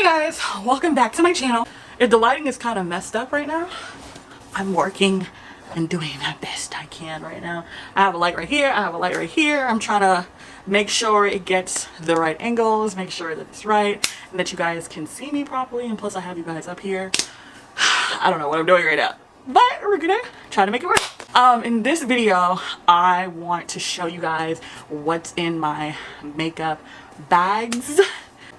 guys, welcome back to my channel. If the lighting is kind of messed up right now, I'm working and doing my best I can right now. I have a light right here, I have a light right here. I'm trying to make sure it gets the right angles, make sure that it's right, and that you guys can see me properly, and plus I have you guys up here. I don't know what I'm doing right now, but we're gonna try to make it work. In this video, I want to show you guys what's in my makeup bags.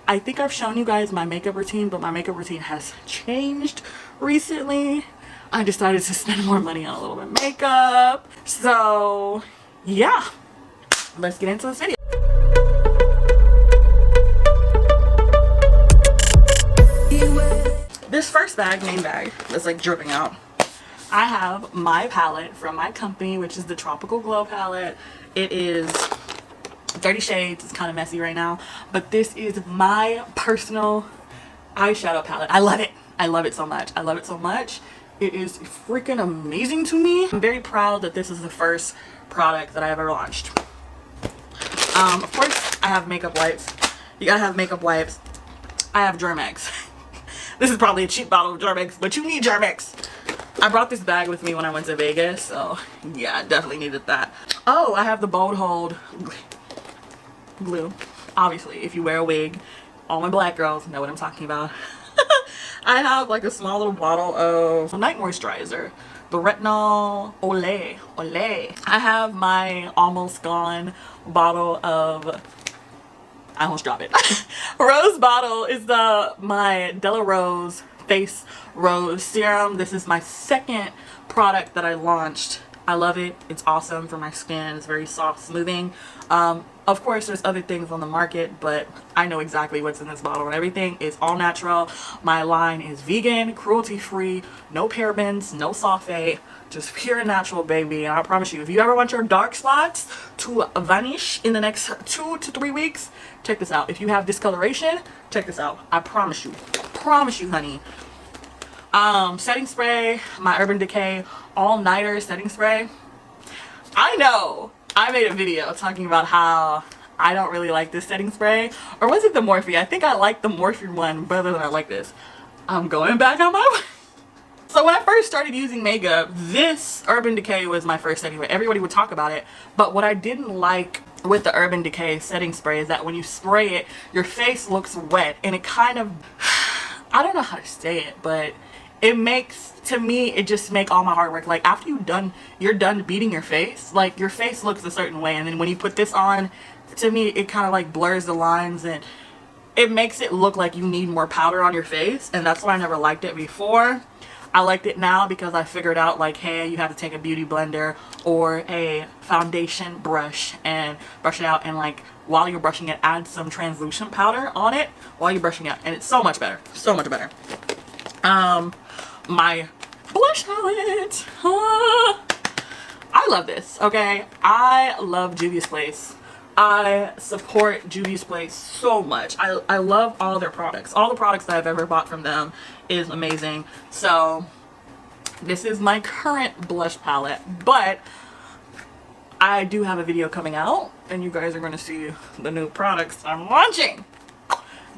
I think I've shown you guys my makeup routine, but my makeup routine has changed recently. I decided to spend more money on a little bit of makeup. So yeah, let's get into this video. This first bag, main bag, that's like dripping out. I have my palette from my company, which is the Tropical Glow palette. It is 30 shades. It's kind of messy right now, but this is my personal eyeshadow palette. I love it. I love it so much. I love it so much. It is freaking amazing to me. I'm very proud that this is the first product that I ever launched. Of course, I have makeup wipes. You gotta have makeup wipes. I have Germex. This is probably a cheap bottle of Germex, but you need Germex. I brought this bag with me when I went to Vegas, so yeah, I definitely needed that. Oh, I have the Bold Hold glue. Obviously, if you wear a wig, all my black girls know what I'm talking about. I have like a small little bottle of night moisturizer, the Retinol Olay. I have my almost gone bottle of, I almost dropped it. Rose bottle is my Della Rose Face Rose Serum. This is my second product that I launched. I love it. It's awesome for my skin. It's very soft, smoothing. Of course, there's other things on the market, but I know exactly what's in this bottle, and everything is all natural. My line is vegan, cruelty-free, no parabens, no sulfate, just pure natural, baby. And I promise you, if you ever want your dark spots to vanish in the next 2 to 3 weeks, check this out. If you have discoloration, check this out. I promise you, honey. Setting spray, my Urban Decay all-nighter setting spray. I know I made a video talking about how I don't really like this setting spray, or was it the Morphe? I think I like the Morphe one better than I like this. I'm going back on my way. So when I first started using makeup, this Urban Decay was my first setting spray. Everybody would talk about it, but what I didn't like with the Urban Decay setting spray is that when you spray it, your face looks wet, and it kind of, I don't know how to say it, but it makes, to me, it just make all my hard work. Like after you're done beating your face, like your face looks a certain way, and then when you put this on, to me it kind of like blurs the lines and it makes it look like you need more powder on your face, and that's why I never liked it before. I liked it now because I figured out like, hey, you have to take a beauty blender or a foundation brush and brush it out, and like while you're brushing it, add some translucent powder on it while you're brushing it, and it's so much better, so much better. My blush palette. I love this, okay? I love Juvia's Place. I support Juvia's Place so much. I love all their products. All the products that I've ever bought from them is amazing. So this is my current blush palette, but I do have a video coming out and you guys are going to see the new products I'm launching.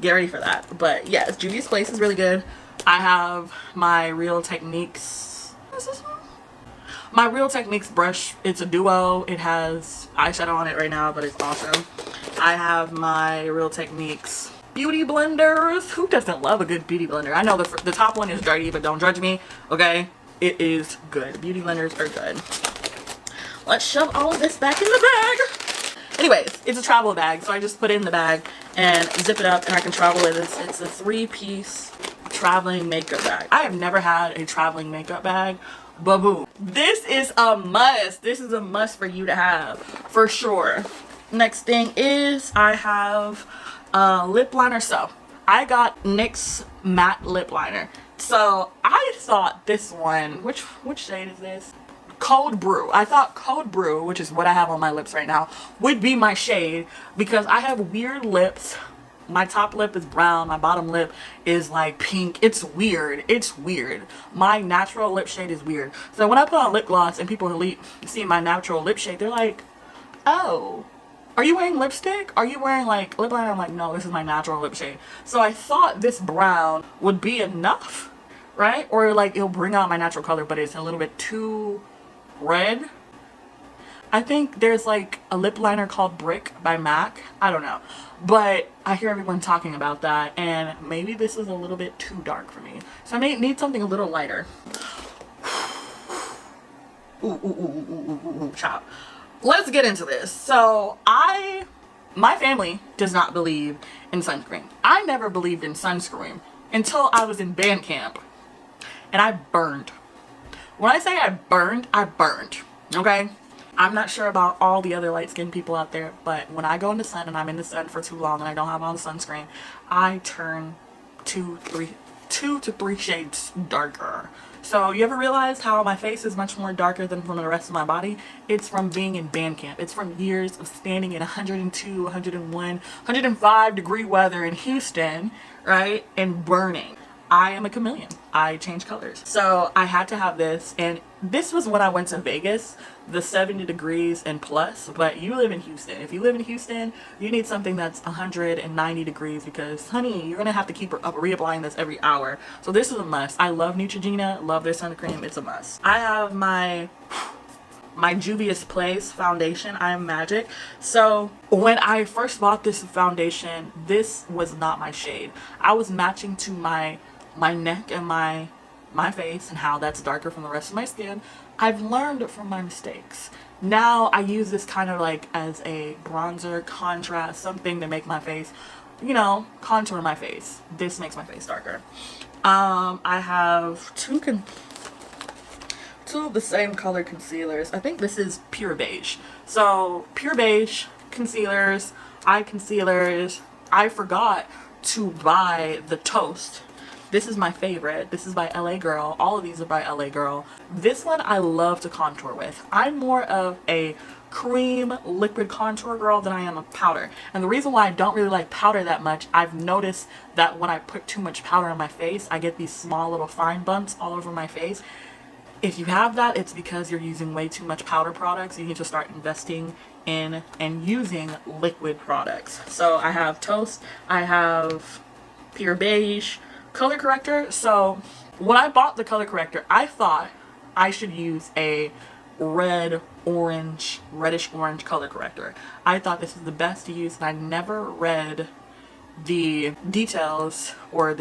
Get ready for that. But yes, Juvia's Place is really good. I have my Real Techniques, what is this one? My Real Techniques brush. It's a duo. It has eyeshadow on it right now, but it's awesome. I have my Real Techniques beauty blenders. Who doesn't love a good beauty blender? I know the top one is dirty, but don't judge me, okay? It is good. Beauty blenders are good. Let's shove all of this back in the bag. Anyways, it's a travel bag, so I just put it in the bag and zip it up and I can travel with it. It's a 3-piece traveling makeup bag. I have never had a traveling makeup bag, but boom. This is a must. This is a must for you to have, for sure. Next thing is I have a lip liner. So I got NYX matte lip liner. So I thought this one, which shade is this? Cold Brew. I thought Cold Brew, which is what I have on my lips right now, would be my shade because I have weird lips. My top lip is brown, my bottom lip is like pink. It's weird. It's weird. My natural lip shade is weird. So when I put on lip gloss and people see my natural lip shade, they're like, oh, are you wearing lipstick? Are you wearing like lip liner? I'm like, no, this is my natural lip shade. So I thought this brown would be enough, right? Or like it'll bring out my natural color, but it's a little bit too red. I think there's like a lip liner called Brick by MAC. I don't know. But I hear everyone talking about that, and maybe this is a little bit too dark for me. So I may need something a little lighter. Ooh, chop. Let's get into this. So my family does not believe in sunscreen. I never believed in sunscreen until I was in band camp and I burned. When I say I burned, okay? I'm not sure about all the other light-skinned people out there, but when I go in the sun and I'm in the sun for too long and I don't have on sunscreen, I turn 2 to 3 shades darker. So you ever realized how my face is much more darker than from the rest of my body? It's from being in band camp. It's from years of standing in 102, 101, 105 degree weather in Houston, right? And burning. I am a chameleon. I change colors. So I had to have this, and this was when I went to Vegas, the 70 degrees and plus, but you live in Houston. If you live in Houston, you need something that's 190 degrees because, honey, you're gonna have to keep reapplying this every hour. So this is a must. I love Neutrogena, love their sun cream, it's a must. I have my Juvia's Place foundation. I am Magic. So when I first bought this foundation, this was not my shade. I was matching to my neck and my face and how that's darker from the rest of my skin. I've learned from my mistakes. Now I use this kind of like as a bronzer, contrast, something to make my face, you know, contour my face. This makes my face darker. I have two of the same color concealers. I think this is Pure Beige. So Pure Beige concealers, eye concealers. I forgot to buy the Toast. This is my favorite. This is by LA Girl. All of these are by LA Girl. This one I love to contour with. I'm more of a cream liquid contour girl than I am a powder. And the reason why I don't really like powder that much, I've noticed that when I put too much powder on my face, I get these small little fine bumps all over my face. If you have that, it's because you're using way too much powder products. You need to start investing in and using liquid products. So I have Toast, I have Pure Beige, color corrector. So when I bought the color corrector, I thought I should use a reddish orange color corrector. I thought this was the best to use, and I never read the details or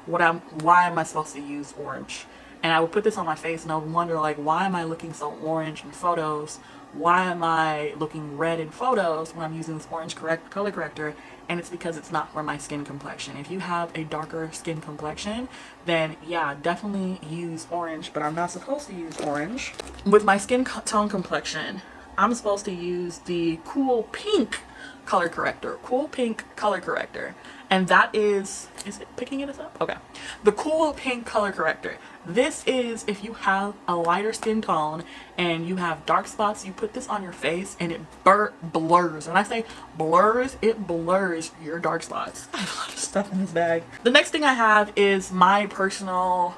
why am I supposed to use orange. And I would put this on my face and I would wonder, like, why am I looking so orange in photos? Why am I looking red in photos when I'm using this orange color corrector? And it's because it's not for my skin complexion. If you have a darker skin complexion, then yeah, definitely use orange, but I'm not supposed to use orange. With my skin tone complexion, I'm supposed to use the Cool Pink color corrector. Cool Pink color corrector. And that is it picking it up? Okay. The Cool Pink color corrector. This is if you have a lighter skin tone and you have dark spots, you put this on your face and it blurs. When I say blurs, it blurs your dark spots. I have a lot of stuff in this bag. The next thing I have is my personal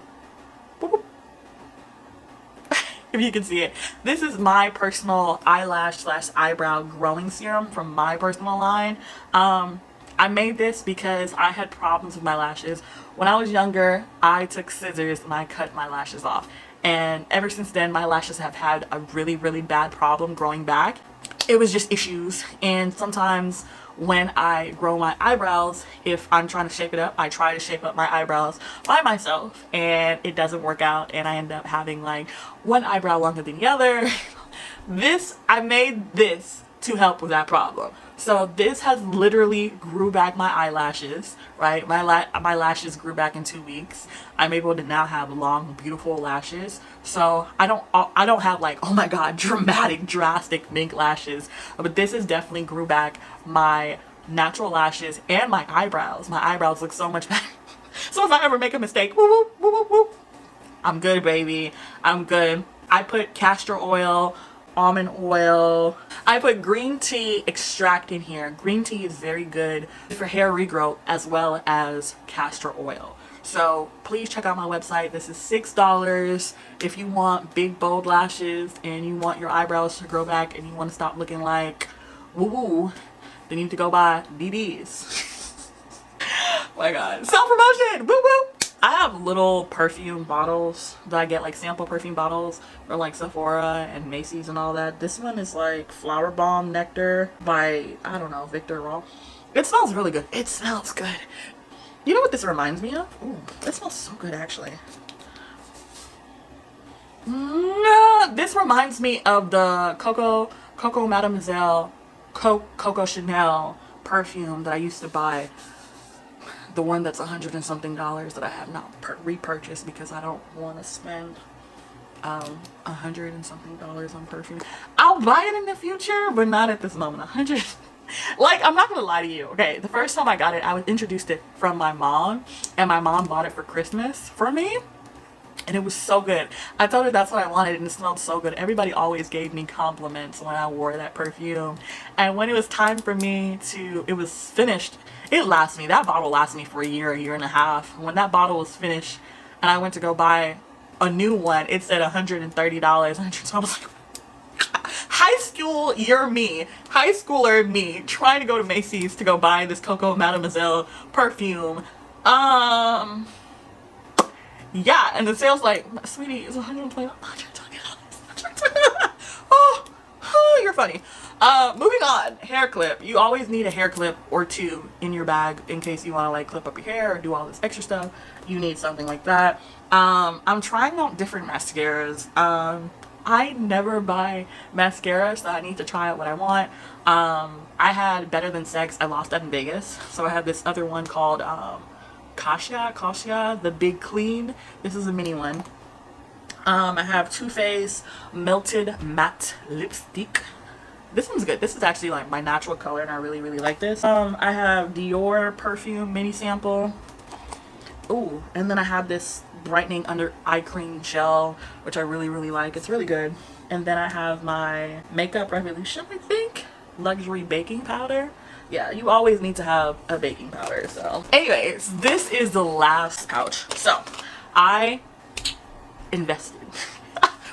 if you can see it. This is my personal eyelash/eyebrow growing serum from my personal line. I made this because I had problems with my lashes. When I was younger, I took scissors and I cut my lashes off. And ever since then, my lashes have had a really, really bad problem growing back. It was just issues. And sometimes when I grow my eyebrows, if I'm trying to shape it up, I try to shape up my eyebrows by myself and it doesn't work out and I end up having like one eyebrow longer than the other. I made this to help with that problem. So this has literally grew back my eyelashes, right? My lashes grew back in 2 weeks. I'm able to now have long, beautiful lashes. So I don't have like, oh my god, drastic mink lashes, but this has definitely grew back my natural lashes and my eyebrows. My eyebrows look so much better. So if I ever make a mistake, woo, woo, woo, woo, I'm good, baby. I'm good. I put castor oil, almond oil. I put green tea extract in here. Green tea is very good for hair regrowth as well as castor oil. So please check out my website. This is $6 if you want big bold lashes and you want your eyebrows to grow back and you want to stop looking like woo, they need to go buy BBs. Oh my god, self-promotion, woo woo. I have little perfume bottles that I get, like sample perfume bottles from like Sephora and Macy's and all that. This one is like Flower Bomb Nectar by, I don't know, Victor Raw. It smells really good. It smells good. You know what this reminds me of? Ooh, it smells so good actually. No, this reminds me of the Coco Mademoiselle Coco Chanel perfume that I used to buy. The one that's $100 and something that I have not repurchased because I don't want to spend $100 and something on perfume. I'll buy it in the future, but not at this moment. 100. Like, I'm not gonna lie to you. Okay, the first time I got it, I was introduced it from my mom, and my mom bought it for Christmas for me. And it was so good. I told her that's what I wanted and it smelled so good. Everybody always gave me compliments when I wore that perfume. And when it was time for me to, it was finished. It lasts me, that bottle lasts me for a year and a half. When that bottle was finished and I went to go buy a new one, it said $130. So I was like, high school, you're me. High schooler me trying to go to Macy's to go buy this Coco Mademoiselle perfume. Yeah, and the sale's like, sweetie, it's $120. Oh, you're funny. Moving on, hair clip. You always need a hair clip or two in your bag in case you want to like clip up your hair or do all this extra stuff. You need something like that. I'm trying out different mascaras. I never buy mascara, so I need to try out what I want. I had Better Than Sex. I lost that in Vegas, so I have this other one called Kasia, the Big Clean. This is a mini one. I have Too Faced Melted Matte Lipstick. This one's good. This is actually like my natural color and I really like this. I have Dior Perfume mini sample. Ooh, and then I have this brightening under eye cream gel, which I really like. It's really good. And then I have my Makeup Revolution, I think, luxury baking powder. Yeah, you always need to have a baking powder. So anyways, this is the last pouch. So I invested.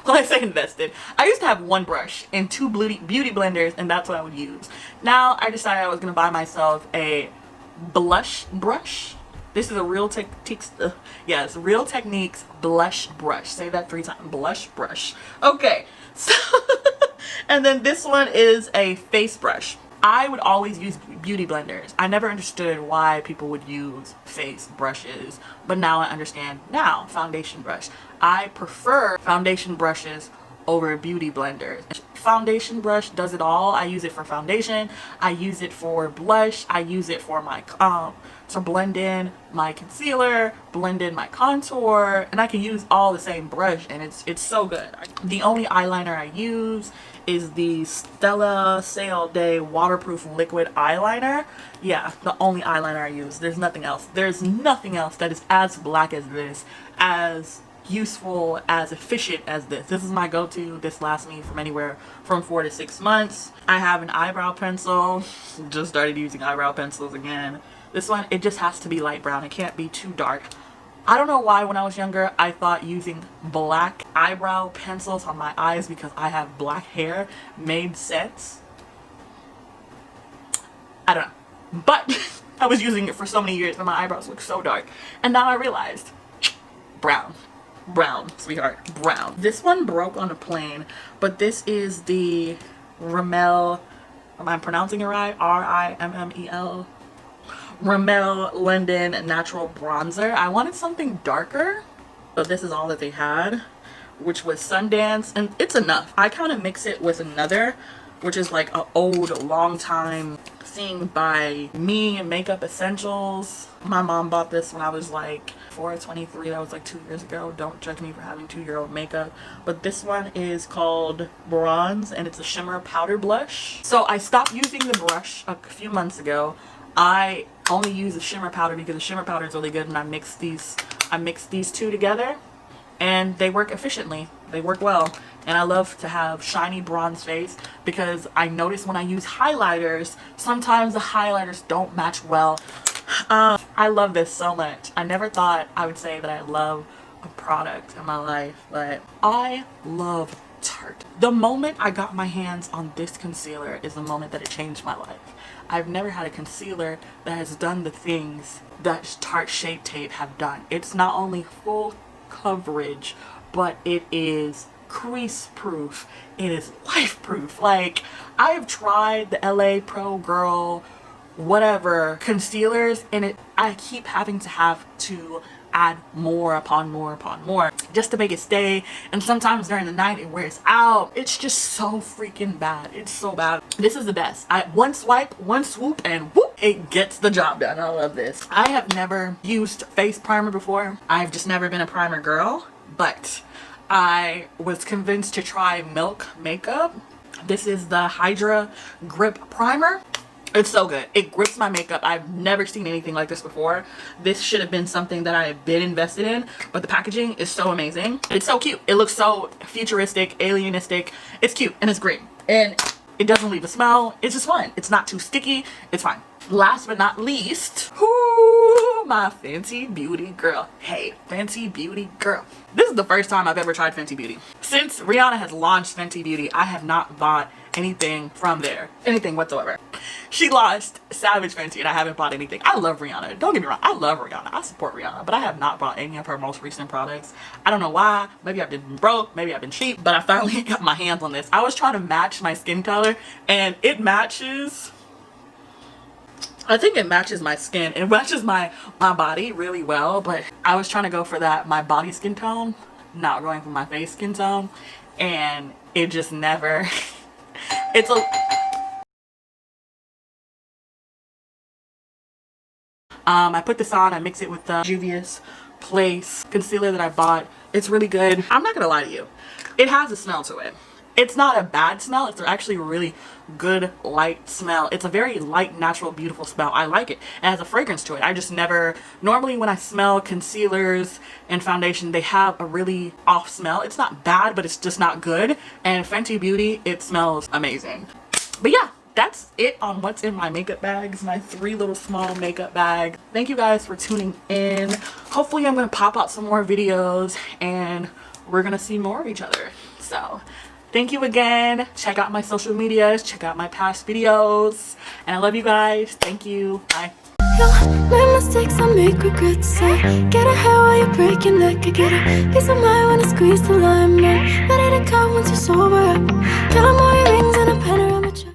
When I say invested, I used to have one brush and two beauty blenders, and that's what I would use. Now I decided I was gonna buy myself a blush brush. This is a Real Techniques, it's Real Techniques blush brush. Say that 3 times, blush brush. Okay, so and then this one is a face brush. I would always use beauty blenders. I never understood why people would use face brushes, but now I understand. Now, foundation brush. I prefer foundation brushes over beauty blenders. Foundation brush does it all. I use it for foundation. I use it for blush. I use it for my to blend in my concealer, blend in my contour, and I can use all the same brush, and it's so good. The only eyeliner I use is the Stella Sail Day waterproof liquid eyeliner. Yeah, the only eyeliner I use. There's nothing else. There's nothing else that is as black as this, as useful, as efficient as this. This is my go-to. This lasts me from anywhere from 4 to 6 months. I have an eyebrow pencil. Just started using eyebrow pencils again. This one, it just has to be light brown. It can't be too dark. I don't know why when I was younger I thought using black eyebrow pencils on my eyes because I have black hair made sense. I don't know. But I was using it for so many years and my eyebrows look so dark. And now I realized, brown. Brown, sweetheart, brown. This one broke on a plane, but this is the Rimmel, am I pronouncing it right? Rimmel. Rimmel London Natural Bronzer. I wanted something darker, so this is all that they had, which was Sundance, and it's enough. I kind of mix it with another, which is like an old, long time thing by Me Makeup Essentials. My mom bought this when I was like 23. That was like 2 years ago. Don't judge me for having 2-year-old makeup. But this one is called Bronze, and it's a shimmer powder blush. So I stopped using the brush a few months ago. I only use the shimmer powder because the shimmer powder is really good, and I mix these two together and they work efficiently. They work well, and I love to have shiny bronze face because I notice when I use highlighters, sometimes the highlighters don't match well. I love this so much. I never thought I would say that I love a product in my life, but I love Tarte. The moment I got my hands on this concealer is the moment that it changed my life. I've never had a concealer that has done the things that Tarte Shape Tape have done. It's not only full coverage, but it is crease proof. It is life proof. Like, I have tried the LA Pro Girl whatever concealers, and I keep having to add more upon more upon more just to make it stay, and sometimes during the night it wears out. It's just so freaking bad. It's so bad. This is the best. One swipe, one swoop, and whoop, it gets the job done. I love this. I have never used face primer before. I've just never been a primer girl, but I was convinced to try Milk makeup. This is the Hydra Grip Primer. It's so good. It grips my makeup. I've never seen anything like this before. This should have been something that I have been invested in, but the packaging is so amazing. It's so cute. It looks so futuristic, alienistic. It's cute and it's green. And it doesn't leave a smell. It's just fun. It's not too sticky. It's fine. Last but not least, my Fenty Beauty girl. Hey, Fenty Beauty girl. This is the first time I've ever tried Fenty Beauty. Since Rihanna has launched Fenty Beauty, I have not bought anything from there. Anything whatsoever. She launched Savage Fenty and I haven't bought anything. I love Rihanna. Don't get me wrong. I love Rihanna. I support Rihanna. But I have not bought any of her most recent products. I don't know why. Maybe I've been broke. Maybe I've been cheap. But I finally got my hands on this. I was trying to match my skin color and it matches. I think it matches my skin. It matches my body really well. But I was trying to go for that, my body skin tone. Not going for my face skin tone. And it just never... It's a... I put this on, I mix it with the Juvia's Place concealer that I bought. It's really good. I'm not gonna lie to you. It has a smell to it. It's not a bad smell. It's actually a really good light smell. It's a very light, natural, beautiful smell. I like it. It has a fragrance to it. I just never... Normally when I smell concealers and foundation, they have a really off smell. It's not bad, but it's just not good. And Fenty Beauty, it smells amazing. But yeah, that's it on what's in my makeup bags, my 3 little small makeup bags. Thank you guys for tuning in. Hopefully I'm going to pop out some more videos and we're going to see more of each other. So thank you again. Check out my social medias, check out my past videos, and I love you guys. Thank you. Bye. My mistakes, I make regrets. I get a hair while you break your neck. I get a peace of mind when I squeeze the line. Ready to come once you're sober up. Count all your rings and a pen around my chest.